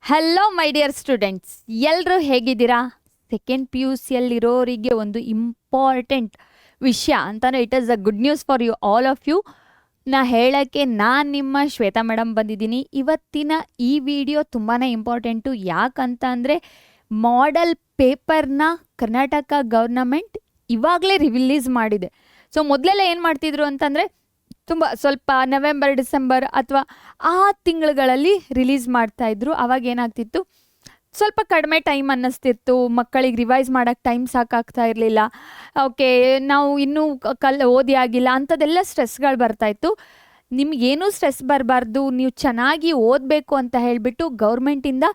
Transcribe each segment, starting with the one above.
Hello my dear students, ಎಲ್ಲರೂ ಹೇಗಿದ್ದೀರಾ? Second P U ಸಿಯಲ್ಲಿರೋರಿಗೆ ಒಂದು ಇಂಪಾರ್ಟೆಂಟ್ ವಿಷಯ ಅಂತಾನೆ, it is a good news for you all of you. ಹೇಳೋಕ್ಕೆ ನಾನು ನಿಮ್ಮ ಶ್ವೇತಾ ಮೇಡಮ್ ಬಂದಿದ್ದೀನಿ. ಇವತ್ತಿನ ಈ ವಿಡಿಯೋ ತುಂಬಾ ಇಂಪಾರ್ಟೆಂಟು. ಯಾಕಂತ ಅಂದರೆ ಮಾಡೆಲ್ ಪೇಪರ್ನ ಕರ್ನಾಟಕ ಗೌರ್ನಮೆಂಟ್ ಇವಾಗಲೇ ರಿಲೀಸ್ ಮಾಡಿದೆ. ಸೊ ಮೊದಲೆಲ್ಲ ಏನು ಮಾಡ್ತಿದ್ರು ಅಂತಂದರೆ ಸ್ವಲ್ಪ ನವೆಂಬರ್ ಡಿಸೆಂಬರ್ ಅಥವಾ ಆ ತಿಂಗಳುಗಳಲ್ಲಿ ರಿಲೀಸ್ ಮಾಡ್ತಾಯಿದ್ರು. ಅವಾಗ ಏನಾಗ್ತಿತ್ತು, ಸ್ವಲ್ಪ ಕಡಿಮೆ ಟೈಮ್ ಅನ್ನಿಸ್ತಿತ್ತು, ಮಕ್ಕಳಿಗೆ ರಿವೈಸ್ ಮಾಡೋಕ್ಕೆ ಟೈಮ್ ಸಾಕಾಗ್ತಾ ಇರಲಿಲ್ಲ. ಓಕೆ, ನಾವು ಇನ್ನೂ ಓದಿ ಆಗಿಲ್ಲ ಅಂಥದ್ದೆಲ್ಲ ಸ್ಟ್ರೆಸ್ಗಳು ಬರ್ತಾಯಿತ್ತು. ನಿಮಗೇನೂ ಸ್ಟ್ರೆಸ್ ಬರಬಾರ್ದು, ನೀವು ಚೆನ್ನಾಗಿ ಓದಬೇಕು ಅಂತ ಹೇಳಿಬಿಟ್ಟು ಗೌರ್ಮೆಂಟಿಂದ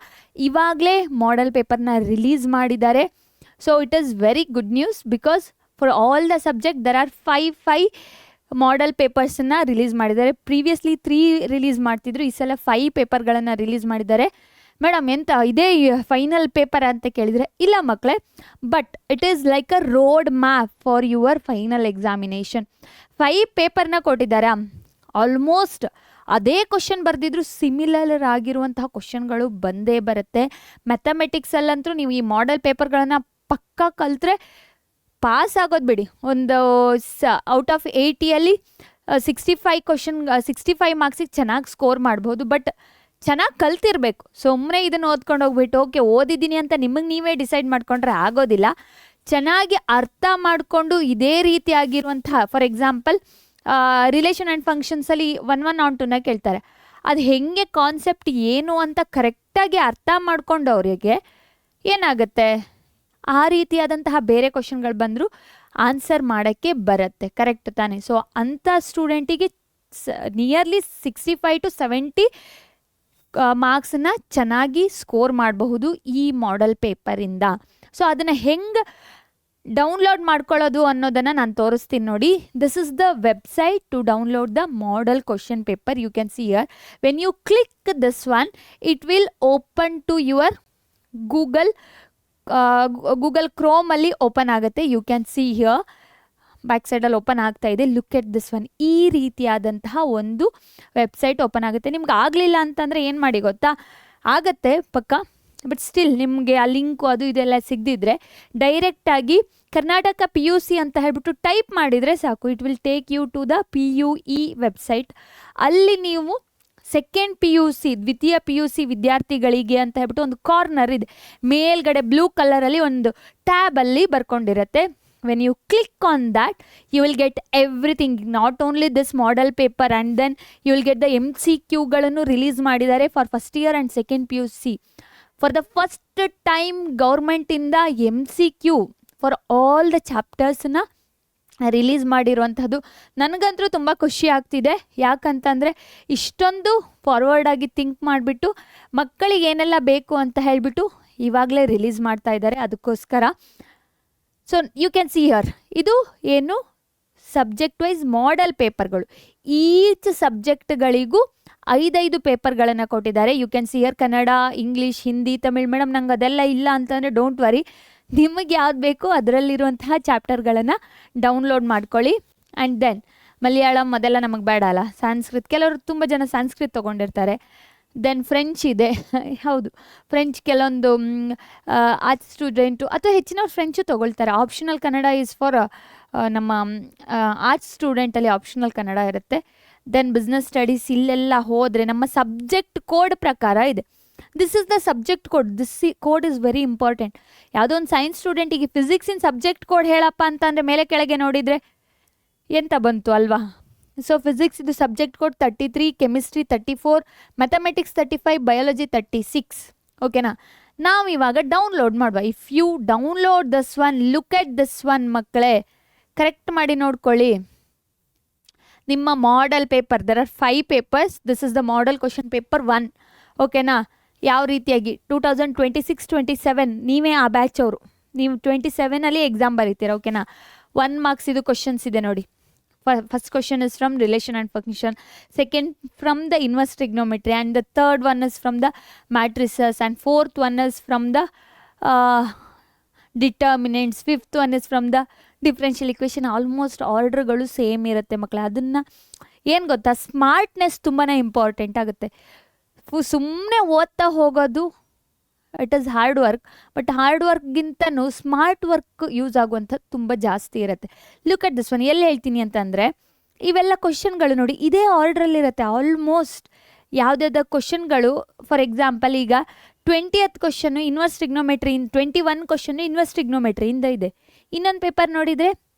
ಇವಾಗಲೇ ಮಾಡೆಲ್ ಪೇಪರ್ನ ರಿಲೀಸ್ ಮಾಡಿದ್ದಾರೆ. So it is very good news because for all the subject there are five model ಪೇಪರ್ಸನ್ನು ರಿಲೀಸ್ ಮಾಡಿದ್ದಾರೆ. ಪ್ರೀವಿಯಸ್ಲಿ 3 ರಿಲೀಸ್ ಮಾಡ್ತಿದ್ರು, ಈ ಸಲ 5 ಪೇಪರ್ಗಳನ್ನು ರಿಲೀಸ್ ಮಾಡಿದ್ದಾರೆ. ಮೇಡಮ್ ಎಂತ ಇದೇ ಫೈನಲ್ ಪೇಪರ್ ಅಂತ ಕೇಳಿದರೆ, ಇಲ್ಲ ಮಕ್ಕಳೇ, but it is like a road map for your final examination. 5 ಪೇಪರ್ನ ಕೊಟ್ಟಿದ್ದಾರೆ. ಆಲ್ಮೋಸ್ಟ್ ಅದೇ ಕ್ವಶನ್ ಬರೆದಿದ್ರು ಸಿಮಿಲರ್ ಆಗಿರುವಂತಹ ಕ್ವಶನ್ಗಳು ಬಂದೇ ಬರುತ್ತೆ. ಮ್ಯಾಥಮೆಟಿಕ್ಸಲ್ಲಂತೂ ನೀವು ಈ ಮಾಡೆಲ್ ಪೇಪರ್ಗಳನ್ನು ಪಕ್ಕಾ ಕಲಿತ್ರೆ ಪಾಸ್ ಆಗೋದು ಬಿಡಿ. ಒಂದು ಔಟ್ ಆಫ್ 80ಯಲ್ಲಿ 65 ಮಾರ್ಕ್ಸಿಗೆ ಚೆನ್ನಾಗಿ ಸ್ಕೋರ್ ಮಾಡ್ಬೋದು. ಬಟ್ ಚೆನ್ನಾಗಿ ಕಲ್ತಿರ್ಬೇಕು. ಸುಮ್ಮನೆ ಇದನ್ನು ಓದ್ಕೊಂಡು ಹೋಗ್ಬಿಟ್ಟು ಓಕೆ ಓದಿದ್ದೀನಿ ಅಂತ ನಿಮಗೆ ನೀವೇ ಡಿಸೈಡ್ ಮಾಡ್ಕೊಂಡ್ರೆ ಆಗೋದಿಲ್ಲ. ಚೆನ್ನಾಗಿ ಅರ್ಥ ಮಾಡಿಕೊಂಡು ಇದೇ ರೀತಿಯಾಗಿರುವಂತಹ, ಫಾರ್ ಎಕ್ಸಾಂಪಲ್ ರಿಲೇಷನ್ ಆ್ಯಂಡ್ ಫಂಕ್ಷನ್ಸಲ್ಲಿ 1 on 2ನ ಕೇಳ್ತಾರೆ. ಅದು ಹೆಂಗೆ ಕಾನ್ಸೆಪ್ಟ್ ಏನು ಅಂತ ಕರೆಕ್ಟಾಗಿ ಅರ್ಥ ಮಾಡ್ಕೊಂಡವರಿಗೆ ಏನಾಗುತ್ತೆ, ಆ ರೀತಿಯಾದಂತಹ ಬೇರೆ ಕ್ವಶನ್ಗಳು ಬಂದರೂ ಆನ್ಸರ್ ಮಾಡೋಕ್ಕೆ ಬರುತ್ತೆ. ಕರೆಕ್ಟ್ ತಾನೇ? ಸೊ ಅಂಥ ಸ್ಟೂಡೆಂಟಿಗೆ ನಿಯರ್ಲಿ 65 to 70 ಮಾರ್ಕ್ಸನ್ನ ಚೆನ್ನಾಗಿ ಸ್ಕೋರ್ ಮಾಡಬಹುದು ಈ ಮಾಡೆಲ್ ಪೇಪರಿಂದ. ಸೊ ಅದನ್ನು ಹೆಂಗೆ ಡೌನ್ಲೋಡ್ ಮಾಡ್ಕೊಳ್ಳೋದು ಅನ್ನೋದನ್ನು ನಾನು ತೋರಿಸ್ತೀನಿ ನೋಡಿ. This is the website to download the model question paper. You can see here when you click this one, it will open to your Google ಕ್ರೋಮಲ್ಲಿ ಓಪನ್ ಆಗುತ್ತೆ. You can see here back ಸೈಡಲ್ಲಿ open ಆಗ್ತಾ ಇದೆ. Look at this one. ಈ ರೀತಿಯಾದಂತಹ ಒಂದು website open ಆಗುತ್ತೆ. ನಿಮ್ಗೆ ಆಗಲಿಲ್ಲ ಅಂತಂದರೆ ಏನು ಮಾಡಿ ಗೊತ್ತಾ, ಆಗತ್ತೆ ಪಕ್ಕ, ಬಟ್ ಸ್ಟಿಲ್ ನಿಮಗೆ ಆ ಲಿಂಕು ಅದು ಇದೆಲ್ಲ ಸಿಗದಿದ್ರೆ ಡೈರೆಕ್ಟಾಗಿ ಕರ್ನಾಟಕ PUC ಅಂತ ಹೇಳ್ಬಿಟ್ಟು ಟೈಪ್ ಮಾಡಿದರೆ ಸಾಕು. It will take you to the PUE website. ಅಲ್ಲಿ ನೀವು ಸೆಕೆಂಡ್ PUC ದ್ವಿತೀಯ PUC ವಿದ್ಯಾರ್ಥಿಗಳಿಗೆ ಅಂತ ಹೇಳ್ಬಿಟ್ಟು ಒಂದು ಕಾರ್ನರ್ ಇದೆ. ಮೇಲ್ಗಡೆ ಬ್ಲೂ ಕಲರಲ್ಲಿ ಒಂದು ಟ್ಯಾಬಲ್ಲಿ ಬರ್ಕೊಂಡಿರುತ್ತೆ. When you click on that, you will get everything, not only this model paper and then you will get the MCQಗಳನ್ನು ರಿಲೀಸ್ ಮಾಡಿದ್ದಾರೆ for first year and second PUC. For the first time ಗೌರ್ಮೆಂಟಿಂದ MCQ for all the ಚಾಪ್ಟರ್ಸ್ನ release ಮಾಡಿರುವಂಥದ್ದು. ನನಗಂತೂ ತುಂಬ ಖುಷಿ ಆಗ್ತಿದೆ. ಯಾಕಂತಂದರೆ ಇಷ್ಟೊಂದು ಫಾರ್ವರ್ಡಾಗಿ ಥಿಂಕ್ ಮಾಡಿಬಿಟ್ಟು ಮಕ್ಕಳಿಗೆ ಏನೆಲ್ಲ ಬೇಕು ಅಂತ ಹೇಳಿಬಿಟ್ಟು ಇವಾಗಲೇ ರಿಲೀಸ್ ಮಾಡ್ತಾ ಇದ್ದಾರೆ. ಅದಕ್ಕೋಸ್ಕರ so you can see here, ಇದು ಏನು ಸಬ್ಜೆಕ್ಟ್ ವೈಸ್ ಮಾಡೆಲ್ ಪೇಪರ್ಗಳು. ಈಚ್ ಸಬ್ಜೆಕ್ಟ್ಗಳಿಗೂ 5 ಪೇಪರ್ಗಳನ್ನು ಕೊಟ್ಟಿದ್ದಾರೆ. You can see here Kannada, English, Hindi, Tamil. Madam ನಂಗೆ ಅದೆಲ್ಲ ಇಲ್ಲ ಅಂತಂದರೆ ಡೋಂಟ್ ವರಿ, ನಿಮಗೆ ಯಾವ್ದು ಬೇಕೋ ಅದರಲ್ಲಿರುವಂತಹ ಚಾಪ್ಟರ್ಗಳನ್ನು ಡೌನ್ಲೋಡ್ ಮಾಡ್ಕೊಳ್ಳಿ. ಆ್ಯಂಡ್ ದೆನ್ ಮಲಯಾಳಂ ಅದೆಲ್ಲ ನಮಗೆ ಬೇಡ ಅಲ್ಲ, ಸಂಸ್ಕೃತ್, ಕೆಲವರು ತುಂಬ ಜನ ಸಂಸ್ಕೃತ್ ತೊಗೊಂಡಿರ್ತಾರೆ. ದೆನ್ ಫ್ರೆಂಚ್ ಇದೆ. ಹೌದು, ಫ್ರೆಂಚ್ ಕೆಲವೊಂದು ಆರ್ಟ್ಸ್ ಸ್ಟೂಡೆಂಟು ಅಥವಾ ಹೆಚ್ಚಿನವ್ರು ಫ್ರೆಂಚು ತೊಗೊಳ್ತಾರೆ. ಆಪ್ಷನಲ್ ಕನ್ನಡ ಈಸ್ ಫಾರ್ ನಮ್ಮ ಆರ್ಟ್ಸ್ ಸ್ಟೂಡೆಂಟಲ್ಲಿ ಆಪ್ಷನಲ್ ಕನ್ನಡ ಇರುತ್ತೆ. ದೆನ್ ಬಿಸ್ನೆಸ್ ಸ್ಟಡೀಸ್, ಇಲ್ಲೆಲ್ಲ ಹೋದರೆ ನಮ್ಮ ಸಬ್ಜೆಕ್ಟ್ ಕೋಡ್ ಪ್ರಕಾರ ಇದೆ. This is the subject code. This code is very important. ಯಾವುದೋ ಒಂದು ಸೈನ್ಸ್ ಸ್ಟೂಡೆಂಟಿಗೆ ಫಿಸಿಕ್ಸಿನ ಸಬ್ಜೆಕ್ಟ್ ಕೋಡ್ ಹೇಳಪ್ಪ ಅಂತಂದರೆ ಮೇಲೆ ಕೆಳಗೆ ನೋಡಿದರೆ ಎಂತ ಬಂತು ಅಲ್ವಾ? ಸೊ ಫಿಸಿಕ್ಸ್ ಇದು subject code 33, chemistry 34, mathematics 35, biology 36. ಓಕೆನಾ? ನಾವು ಇವಾಗ ಡೌನ್ಲೋಡ್ ಮಾಡುವ. If you download this one, look at this one ಮಕ್ಕಳೇ, ಕರೆಕ್ಟ್ ಮಾಡಿ ನೋಡ್ಕೊಳ್ಳಿ. ನಿಮ್ಮ model paper, there are 5 papers. This is the model question paper 1. ಓಕೆನಾ? ಯಾವ ರೀತಿಯಾಗಿ 2026-27 ನೀವೇ ಆ ಬ್ಯಾಚ್ ಅವರು, ನೀವು 27ಅಲ್ಲಿ ಎಕ್ಸಾಮ್ ಬರೀತೀರ. ಓಕೆನಾ? 1 ಮಾರ್ಕ್ಸ್ ಇದು ಕ್ವಶನ್ಸ್ ಇದೆ ನೋಡಿ. First question is from relation and function, second from the inverse trigonometry, and the third one is from the matrices, and fourth one is from the determinants, fifth one is from the differential equation. Almost ಆರ್ಡರ್ಗಳು same ಇರುತ್ತೆ ಮಕ್ಕಳೇ. ಅದನ್ನು ಏನು ಗೊತ್ತಾ, smartness ತುಂಬಾ important ಆಗುತ್ತೆ. ಸುಮ್ಮನೆ ಓದ್ತಾ ಹೋಗೋದು it is hard work. But hard ವರ್ಕ್ಗಿಂತನೂ ಸ್ಮಾರ್ಟ್ ವರ್ಕ್ ಯೂಸ್ ಆಗುವಂಥದ್ದು ತುಂಬ ಜಾಸ್ತಿ ಇರುತ್ತೆ. Look at this one. ಎಲ್ಲಿ ಹೇಳ್ತೀನಿ ಅಂತಂದರೆ, ಇವೆಲ್ಲ ಕ್ವಶನ್ಗಳು ನೋಡಿ ಇದೇ ಆರ್ಡ್ರಲ್ಲಿರುತ್ತೆ ಆಲ್ಮೋಸ್ಟ್. ಯಾವುದ್ಯಾವ್ದು ಕ್ವಶನ್ಗಳು, ಫಾರ್ ಎಕ್ಸಾಂಪಲ್ ಈಗ 20th question inverse trigonometry, 21 question inverse ಟ್ರಿಗ್ನೋಮೆಟ್ರಿಯಿಂದ ಇದೆ. ಇನ್ನೊಂದು ಪೇಪರ್ ನೋಡಿದರೆ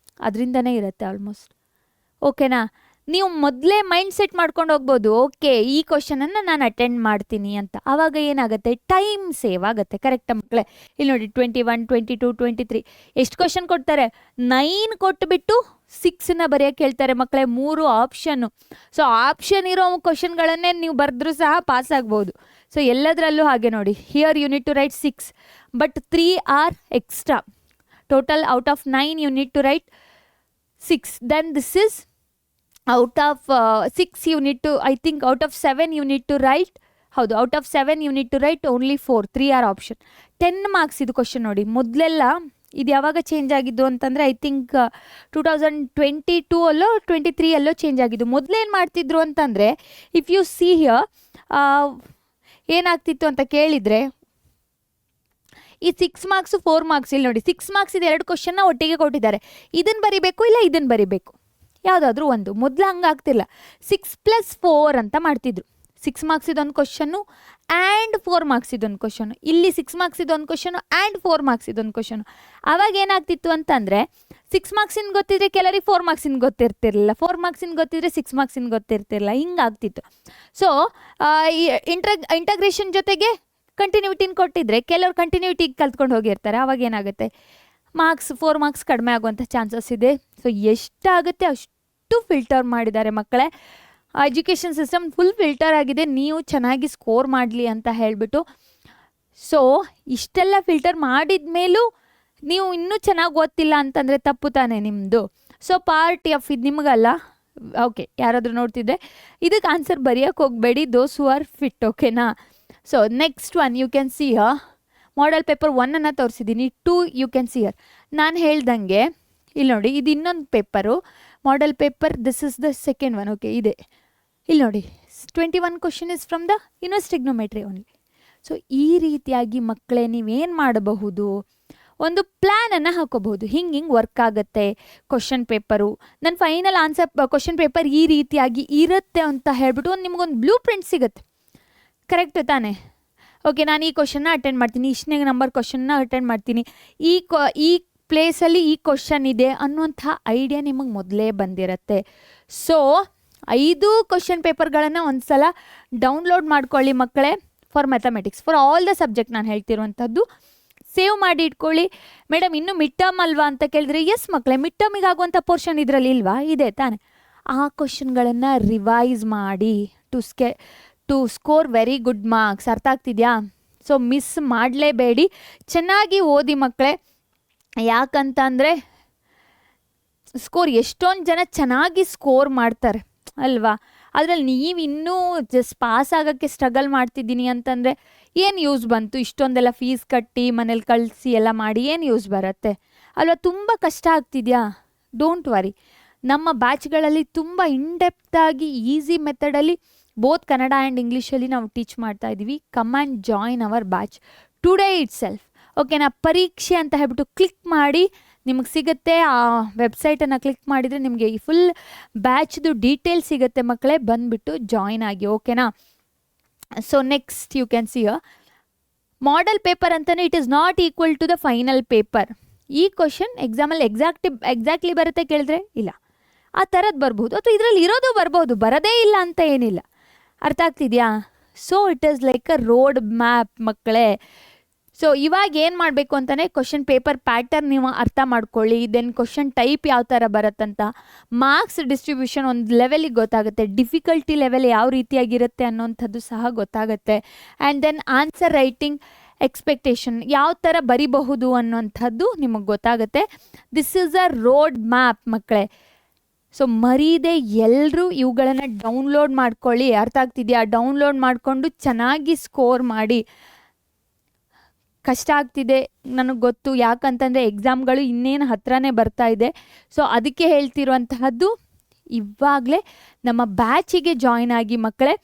ಅದರಿಂದನೇ ಇರುತ್ತೆ ಆಲ್ಮೋಸ್ಟ್. ಓಕೆನಾ? ನೀವು ಮೊದಲೇ ಮೈಂಡ್ ಸೆಟ್ ಮಾಡ್ಕೊಂಡು ಹೋಗ್ಬೋದು, ಓಕೆ ಈ ಕ್ವಶನನ್ನು ನಾನು ಅಟೆಂಡ್ ಮಾಡ್ತೀನಿ ಅಂತ. ಆವಾಗ ಏನಾಗುತ್ತೆ, ಟೈಮ್ ಸೇವ್ ಆಗುತ್ತೆ. ಕರೆಕ್ಟಾ ಮಕ್ಕಳೇ? ಇಲ್ಲಿ ನೋಡಿ 21, 22, 23 ಎಷ್ಟು ಕ್ವಶನ್ ಕೊಡ್ತಾರೆ? 9 ಕೊಟ್ಟುಬಿಟ್ಟು 6ನ ಬರೆಯೋಕ್ಕೆ ಹೇಳ್ತಾರೆ ಮಕ್ಕಳೇ. 3 ಆಪ್ಷನ್ನು. ಸೊ ಆಪ್ಷನ್ ಇರೋ ಕ್ವಶನ್ಗಳನ್ನೇ ನೀವು ಬರೆದ್ರೂ ಸಹ ಪಾಸ್ ಆಗ್ಬೋದು. ಸೊ ಎಲ್ಲದರಲ್ಲೂ ಹಾಗೆ ನೋಡಿ, here you need to write 6 but 3 are extra. Total out of 9 you need to write 6. Then this is out of 6 you need to, I think out of 7 you need to write, ಹೌದು out of 7 you need to write only 4. 3 are option. 10 marks ಇದು question ನೋಡಿ. ಮೊದಲೆಲ್ಲ ಇದು ಯಾವಾಗ change ಆಗಿದ್ದು ಅಂತಂದರೆ I think 2022 ಅಲ್ಲೋ 23 ಅಲ್ಲೋ ಚೇಂಜ್ ಆಗಿದ್ದು. ಮೊದಲೇನು ಮಾಡ್ತಿದ್ರು ಅಂತಂದರೆ, ಇಫ್ ಯು ಸಿ ಹಿಯರ್ ಏನಾಗ್ತಿತ್ತು ಅಂತ ಕೇಳಿದರೆ, ಈ 6 ಮಾರ್ಕ್ಸು 4 ಮಾರ್ಕ್ಸ್ ಇಲ್ಲಿ ನೋಡಿ 6 ಮಾರ್ಕ್ಸ್ ಇದು 2 ಕ್ವಶನ್ನ ಒಟ್ಟಿಗೆ ಕೊಟ್ಟಿದ್ದಾರೆ. ಇದನ್ನು ಬರಿಬೇಕು ಇಲ್ಲ ಇದನ್ನು ಬರಿಬೇಕು, ಯಾವುದಾದ್ರೂ ಒಂದು. ಮೊದಲು ಹಂಗಾಗ್ತಿಲ್ಲ, 6+4 ಅಂತ ಮಾಡ್ತಿದ್ರು. 6 ಮಾರ್ಕ್ಸ್ ಇದೊಂದು ಕ್ವಶನ್ನು ಆ್ಯಂಡ್ 4 ಮಾರ್ಕ್ಸ್ ಇದೊಂದು ಕ್ವಶನು. ಇಲ್ಲಿ 6 ಮಾರ್ಕ್ಸ್ ಇದೊಂದು ಕ್ವಶನು ಆ್ಯಂಡ್ 4 ಮಾರ್ಕ್ಸ್ ಇದೊಂದು ಕ್ವಶನು. ಆವಾಗ ಏನಾಗ್ತಿತ್ತು ಅಂತಂದರೆ, 6 ಮಾರ್ಕ್ಸಿನ ಗೊತ್ತಿದ್ರೆ ಕೆಲವರಿಗೆ 4 ಮಾರ್ಕ್ಸಿನ ಗೊತ್ತಿರ್ತಿರಲಿಲ್ಲ, 4 ಮಾರ್ಕ್ಸಿನ ಗೊತ್ತಿದ್ರೆ 6 ಮಾರ್ಕ್ಸಿನ ಗೊತ್ತಿರ್ತಿರಲಿಲ್ಲ, ಹಿಂಗಾಗ್ತಿತ್ತು. ಸೊ ಈ ಇಂಟಗ್ರೇಷನ್ ಜೊತೆಗೆ ಕಂಟಿನ್ಯೂಟಿನ ಕೊಟ್ಟಿದ್ರೆ ಕೆಲವರು ಕಂಟಿನ್ಯೂಟಿಗೆ ಕಲ್ತ್ಕೊಂಡು ಹೋಗಿರ್ತಾರೆ. ಆವಾಗ ಏನಾಗುತ್ತೆ, ಮಾರ್ಕ್ಸ್ 4 ಮಾರ್ಕ್ಸ್ ಕಡಿಮೆ ಆಗುವಂಥ ಚಾನ್ಸಸ್ ಇದೆ. ಸೊ ಎಷ್ಟಾಗುತ್ತೆ ಅಷ್ಟು ಫಿಲ್ಟರ್ ಮಾಡಿದ್ದಾರೆ ಮಕ್ಕಳೇ. ಎಜುಕೇಷನ್ ಸಿಸ್ಟಮ್ ಫುಲ್ ಫಿಲ್ಟರ್ ಆಗಿದೆ, ನೀವು ಚೆನ್ನಾಗಿ ಸ್ಕೋರ್ ಮಾಡಲಿ ಅಂತ ಹೇಳಿಬಿಟ್ಟು. ಸೊ ಇಷ್ಟೆಲ್ಲ ಫಿಲ್ಟರ್ ಮಾಡಿದ ಮೇಲೂ ನೀವು ಇನ್ನೂ ಚೆನ್ನಾಗಿ ಓದ್ತಿಲ್ಲ ಅಂತಂದರೆ ತಪ್ಪು ತಾನೇ ನಿಮ್ಮದು. ಸೊ ಪಾರ್ಟ್ ಎಫ್ ಇದು ನಿಮಗಲ್ಲ. ಓಕೆ, ಯಾರಾದರೂ ನೋಡ್ತಿದ್ರೆ ಇದಕ್ಕೆ ಆನ್ಸರ್ ಬರೆಯೋಕ್ಕೆ ಹೋಗಬೇಡಿ, ದೋಸ್ ಹೂ ಆರ್ ಫಿಟ್. ಓಕೆನಾ? So next one you can see model paper 1 ತೋರಿಸಿದ್ದೀನಿ. 2 ಯು ಕ್ಯಾನ್ ಸಿ ಹಿಯರ್. ನಾನು ಹೇಳ್ದಂಗೆ ಇಲ್ಲಿ ನೋಡಿ, ಇದು ಇನ್ನೊಂದು paper model paper. This is the second one. Okay, ಇದೆ ಇಲ್ಲಿ ನೋಡಿ 21 question is from the inverse trigonometry only. So ಈ ರೀತಿಯಾಗಿ ಮಕ್ಕಳೇ ನೀವೇನು ಮಾಡಬಹುದು, ಒಂದು ಪ್ಲ್ಯಾನನ್ನು ಹಾಕೋಬಹುದು. ಹಿಂಗೆ ವರ್ಕ್ ಆಗುತ್ತೆ ಕ್ವಶನ್ ಪೇಪರು. ನನ್ನ ಫೈನಲ್ ಆನ್ಸರ್ ಕ್ವಶನ್ ಪೇಪರ್ ಈ ರೀತಿಯಾಗಿ ಇರುತ್ತೆ ಅಂತ ಹೇಳ್ಬಿಟ್ಟು ನಿಮಗೊಂದು ಬ್ಲೂ ಪ್ರಿಂಟ್ ಸಿಗುತ್ತೆ. ಕರೆಕ್ಟ್ ತಾನೇ? ಓಕೆ, ನಾನು ಈ ಕ್ವಶನ್ನ ಅಟೆಂಡ್ ಮಾಡ್ತೀನಿ, ಇಷ್ಟನೇ ನಂಬರ್ ಕ್ವಶನ್ನ ಅಟೆಂಡ್ ಮಾಡ್ತೀನಿ, ಈ ಪ್ಲೇಸಲ್ಲಿ ಈ ಕ್ವಶನ್ ಇದೆ ಅನ್ನುವಂಥ ಐಡಿಯಾ ನಿಮಗೆ ಮೊದಲೇ ಬಂದಿರುತ್ತೆ. ಸೊ 5 ಕ್ವಶನ್ ಪೇಪರ್ಗಳನ್ನು ಒಂದು ಸಲ ಡೌನ್ಲೋಡ್ ಮಾಡ್ಕೊಳ್ಳಿ ಮಕ್ಕಳೇ, for mathematics, for all the subject ನಾನು ಹೇಳ್ತಿರುವಂಥದ್ದು. ಸೇವ್ ಮಾಡಿ ಇಟ್ಕೊಳ್ಳಿ. ಮೇಡಮ್ ಇನ್ನೂ ಮಿಡ್ ಟರ್ಮ್ ಅಲ್ವಾ ಅಂತ ಕೇಳಿದ್ರೆ, ಎಸ್ ಮಕ್ಕಳೇ, ಮಿಡ್ ಟರ್ಮಿಗೆ ಆಗುವಂಥ ಪೋರ್ಷನ್ ಇದರಲ್ಲಿ ಇಲ್ವಾ? ಇದೆ ತಾನೆ. ಆ ಕ್ವಶನ್ಗಳನ್ನು ರಿವೈಸ್ ಮಾಡಿ to score very good marks. ಅರ್ಥ ಆಗ್ತಿದೆಯಾ? ಸೊ ಮಿಸ್ ಮಾಡಲೇಬೇಡಿ, ಚೆನ್ನಾಗಿ ಓದಿ ಮಕ್ಕಳೇ. ಯಾಕಂತ ಅಂದರೆ ಎಷ್ಟೊಂದು ಜನ ಚೆನ್ನಾಗಿ ಸ್ಕೋರ್ ಮಾಡ್ತಾರೆ ಅಲ್ವಾ? ಅದರಲ್ಲಿ ನೀವು ಇನ್ನೂ ಜಸ್ಟ್ ಪಾಸ್ ಆಗೋಕ್ಕೆ ಸ್ಟ್ರಗಲ್ ಮಾಡ್ತಿದ್ದೀನಿ ಅಂತಂದರೆ ಏನು ಯೂಸ್ ಬಂತು? ಇಷ್ಟೊಂದೆಲ್ಲ ಫೀಸ್ ಕಟ್ಟಿ ಮನೇಲಿ ಕಳಿಸಿ ಎಲ್ಲ ಮಾಡಿ ಏನು ಯೂಸ್ ಬರುತ್ತೆ ಅಲ್ವಾ? ತುಂಬ ಕಷ್ಟ ಆಗ್ತಿದೆಯಾ? ಡೋಂಟ್ ವರಿ, ನಮ್ಮ ಬ್ಯಾಚ್ಗಳಲ್ಲಿ ತುಂಬ ಇನ್ಡೆಪ್ತಾಗಿ ಈಸಿ ಮೆಥಡಲ್ಲಿ ಬೋತ್ ಕನ್ನಡ ಆ್ಯಂಡ್ ಇಂಗ್ಲೀಷಲ್ಲಿ ನಾವು ಟೀಚ್ ಮಾಡ್ತಾ ಇದ್ದೀವಿ. Come and join our batch today it self. ಓಕೆನಾ? ಪರೀಕ್ಷೆ ಅಂತ ಹೇಳ್ಬಿಟ್ಟು ಕ್ಲಿಕ್ ಮಾಡಿ ನಿಮಗೆ ಸಿಗುತ್ತೆ. ಆ ವೆಬ್ಸೈಟನ್ನು ಕ್ಲಿಕ್ ಮಾಡಿದರೆ ನಿಮಗೆ ಈ ಫುಲ್ ಬ್ಯಾಚ್ದು ಡೀಟೇಲ್ಸ್ ಸಿಗುತ್ತೆ ಮಕ್ಕಳೇ. ಬಂದುಬಿಟ್ಟು ಜಾಯಿನ್ ಆಗಿ. ಓಕೆನಾ? So next you can see model paper ಅಂತಲೇ it is not equal to the final paper. ಈ ಕ್ವಶನ್ ಎಕ್ಸಾಮಲ್ಲಿ ಎಕ್ಸಾಕ್ಟ್ಲಿ ಬರುತ್ತೆ ಕೇಳಿದ್ರೆ ಇಲ್ಲ, ಆ ಥರದ್ದು ಬರ್ಬೋದು, ಅಥವಾ ಇದರಲ್ಲಿ ಇರೋದು ಬರ್ಬೋದು, ಬರೋದೇ ಇಲ್ಲ ಅಂತ ಏನಿಲ್ಲ. ಅರ್ಥ ಆಗ್ತಿದೆಯಾ? So it is like a road map ಮಕ್ಕಳೇ. ಸೊ ಇವಾಗ ಏನು ಮಾಡಬೇಕು ಅಂತಲೇ ಕ್ವಶನ್ ಪೇಪರ್ ಪ್ಯಾಟರ್ನ್ ನೀವು ಅರ್ಥ ಮಾಡ್ಕೊಳ್ಳಿ. ದೆನ್ ಕ್ವಶನ್ ಟೈಪ್ ಯಾವ ಥರ ಬರುತ್ತಂತ, ಮಾರ್ಕ್ಸ್ ಡಿಸ್ಟ್ರಿಬ್ಯೂಷನ್ ಒಂದು ಲೆವೆಲಿಗೆ ಗೊತ್ತಾಗುತ್ತೆ, ಡಿಫಿಕಲ್ಟಿ ಲೆವೆಲ್ ಯಾವ ರೀತಿಯಾಗಿರುತ್ತೆ ಅನ್ನೋಂಥದ್ದು ಸಹ ಗೊತ್ತಾಗುತ್ತೆ. And then answer writing expectation ಯಾವ ಥರ ಬರಿಬಹುದು ಅನ್ನೋಂಥದ್ದು ನಿಮಗೆ ಗೊತ್ತಾಗುತ್ತೆ. This is a road map ಮಕ್ಕಳೇ. ಸೊ ಮರೀದೆ ಎಲ್ಲರೂ ಇವುಗಳನ್ನು ಡೌನ್ಲೋಡ್ ಮಾಡ್ಕೊಳ್ಳಿ. ಅರ್ಥ ಆಗ್ತಿದೆಯಾ? ಡೌನ್ಲೋಡ್ ಮಾಡಿಕೊಂಡು ಚೆನ್ನಾಗಿ ಸ್ಕೋರ್ ಮಾಡಿ. ಕಷ್ಟ ಆಗ್ತಿದೆ ನನಗೆ ಗೊತ್ತು, ಯಾಕಂತಂದರೆ ಎಕ್ಸಾಮ್ಗಳು ಇನ್ನೇನು ಹತ್ರನೇ ಬರ್ತಾ ಇದೆ. ಸೊ ಅದಕ್ಕೆ ಹೇಳ್ತಿರುವಂತಹದ್ದು, ಇವಾಗಲೇ ನಮ್ಮ ಬ್ಯಾಚಿಗೆ ಜಾಯಿನ್ ಆಗಿ ಮಕ್ಕಳೇ.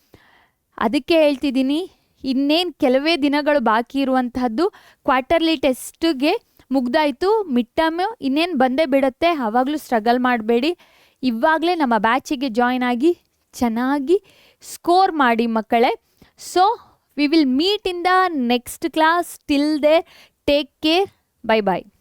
ಅದಕ್ಕೆ ಹೇಳ್ತಿದ್ದೀನಿ, ಇನ್ನೇನು ಕೆಲವೇ ದಿನಗಳು ಬಾಕಿ ಇರುವಂತಹದ್ದು. ಕ್ವಾರ್ಟರ್ಲಿ ಟೆಸ್ಟ್ಗೆ ಮುಗ್ದಾಯಿತು, ಮಿಡ್ ಟರ್ಮ್ ಇನ್ನೇನು ಬಂದೇ ಬಿಡುತ್ತೆ. ಆವಾಗಲೂ ಸ್ಟ್ರಗಲ್ ಮಾಡಬೇಡಿ. ಇವಾಗಲೇ ನಮ್ಮ ಬ್ಯಾಚಿಗೆ ಜಾಯ್ನ್ ಆಗಿ ಚೆನ್ನಾಗಿ ಸ್ಕೋರ್ ಮಾಡಿ ಮಕ್ಕಳೇ. So we will meet in the next class. Till there take care. Bye bye.